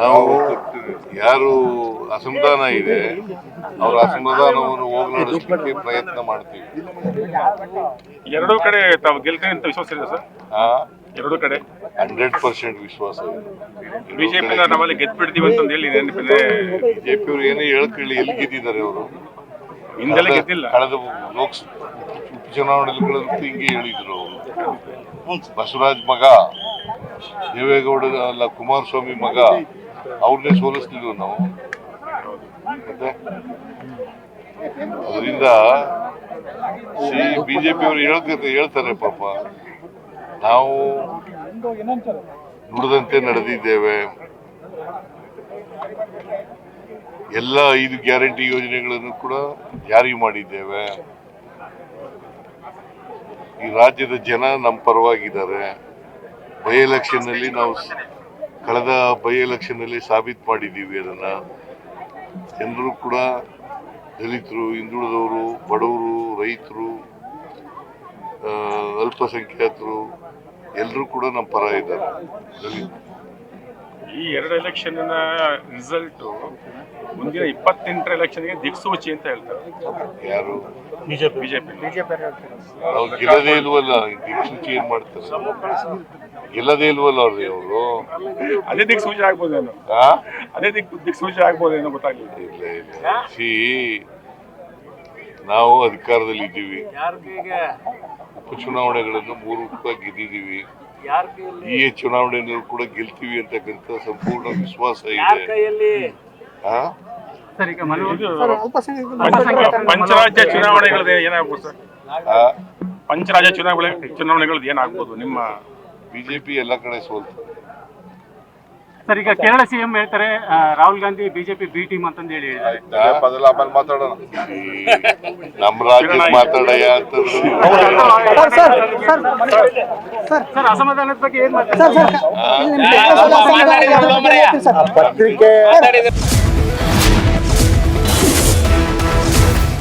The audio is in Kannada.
ನಾವು ಯಾರು ಅಸಮಾಧಾನ ಇದೆ ಅವರ ಅಸಮಾಧಾನವನ್ನು ಹೋಗಲಾಡಿಸಲಿಕ್ಕೆ ಪ್ರಯತ್ನ ಮಾಡ್ತೀವಿ. ಎರಡೂ ಕಡೆ ತಾವು ಗೆಲ್ತೀನಿ ಅಂತ ವಿಶ್ವಾಸ ಇದೆ ಸರ್? ಎರಡೂ ಕಡೆ 100% ವಿಶ್ವಾಸ ಇದೆ. ಬಿಜೆಪಿ ನಾವಲ್ಲಿ ಗೆದ್ದು ಬಿಡ್ತೀವಿ ಅಂತ ಹೇಳಿ ನೆನಪಿದೆ. ಬಿಜೆಪಿ ಅವರು ಏನೇ ಹೇಳ್ಕೊಳ್ಳಿ, ಎಲ್ಲಿ ಗೆದ್ದಿದ್ದಾರೆ ಅವರು? ಹಿಂದೆಲ್ಲ ಗೆದ್ದಿಲ್ಲ. ಕಳೆದ ಲೋಕಸಭಾ ಉಪಚುನಾವಣೆಗಳಂತೂ ಹಿಂಗೆ ಹೇಳಿದ್ರು ಅವರು. ಬಸವರಾಜ್ ಮಗ ದೇವೇಗೌಡ ಅಲ್ಲ, ಕುಮಾರಸ್ವಾಮಿ ಮಗ, ಅವ್ರನ್ನೇ ಸೋಲಿಸ್ತಿದ್ವು ನಾವು. ಮತ್ತೆ ಅದರಿಂದ ಬಿಜೆಪಿ ಅವರು ಹೇಳ್ತಾರೆ ಪಾಪ, ನಾವು ನುಡಿದಂತೆ ನಡೆದಿದ್ದೇವೆ, ಎಲ್ಲ 5 ಗ್ಯಾರಂಟಿ ಯೋಜನೆಗಳನ್ನು ಕೂಡ ಜಾರಿ ಮಾಡಿದ್ದೇವೆ, ಈ ರಾಜ್ಯದ ಜನ ನಮ್ಮ ಪರವಾಗಿದ್ದಾರೆ, ಬೈ ಎಲೆಕ್ಷನ್ ನಲ್ಲಿ ನಾವು ಕಳೆದ ಬೈ ಎಲೆಕ್ಷನ್ ನಲ್ಲಿ ಸಾಬೀತು ಮಾಡಿದ್ದೀವಿ. ಅದನ್ನ ಜನರು ಕೂಡ, ದಲಿತರು, ಹಿಂದುಳಿದವರು, ಬಡವರು, ರೈತರು, ಅಲ್ಪಸಂಖ್ಯಾತರು ಎಲ್ಲರೂ ಕೂಡ ನಮ್ಮ ಪರ ಇದ್ದಾರೆ. ಈ 2 ಎಲೆಕ್ಷನ್ ರಿಸಲ್ಟ್ ಮುಂದಿನ 28ರ ಎಲೆಕ್ಷನ್ಗೆ ದಿಕ್ಸೂಚಿ ಅಂತ ಹೇಳ್ತಾರೆ. ಯಾರು? ಬಿಜೆಪಿ ಅವ್ರು ಗೆಲ್ಲದೇ ಇಲ್ವಲ್ಲ, ದಿಕ್ಸೂಚಿ ಏನ್ ಮಾಡ್ತಾರೆ? ಗೆಲ್ಲದೇ ಇಲ್ವಲ್ಲ ಅವ್ರಿಗೆ ಅವರು. ಅದೇ ದಿಕ್ಸೂಚಿ ಆಗ್ಬೋದೇನೋ, ಅದೇ ದಿಕ್ಸೂಚಿ ಆಗ್ಬೋದೇನೋ ಗೊತ್ತಾಗಲಿಲ್ಲ. ಇಲ್ಲ, ನಾವು ಅಧಿಕಾರದಲ್ಲಿ ಇದ್ದೀವಿ, ಉಪಚುನಾವಣೆಗಳನ್ನು 3 ಗೆದ್ದಿದ್ದೀವಿ, ಈ ಚುನಾವಣೆಯನ್ನು ಕೂಡ ಗೆಲ್ತೀವಿ ಅಂತಕ್ಕಂಥ ಸಂಪೂರ್ಣ ವಿಶ್ವಾಸ ಇದೆ. ಪಂಚರಾಜ್ಯ ಚುನಾವಣೆಗಳದ್ದು ಏನಾಗ್ಬೋದು ಸರ್? ಪಂಚರಾಜ್ಯ ಚುನಾವಣೆಗಳದ್ದು ಏನಾಗ್ಬೋದು? ನಿಮ್ಮ ಬಿಜೆಪಿ ಎಲ್ಲ ಕಡೆ ಸೋಲ್ತದೆ ಸರ್. ಈಗ ಕೇರಳ ಸಿಎಂ ಹೇಳ್ತಾರೆ Rahul Gandhi BJP B team ಅಂತಂದು ಹೇಳಿ ಮಾತಾಡೋಣ. ನಮ್ಮ ರಾಜ್ಯದ ಮಾತಾಡಯ್ಯ ಅಂತಂದ್ರೆ ಸರ್ ಅಸಮಾಧಾನದ ಬಗ್ಗೆ ಏನ್ ಪತ್ರಿಕೆ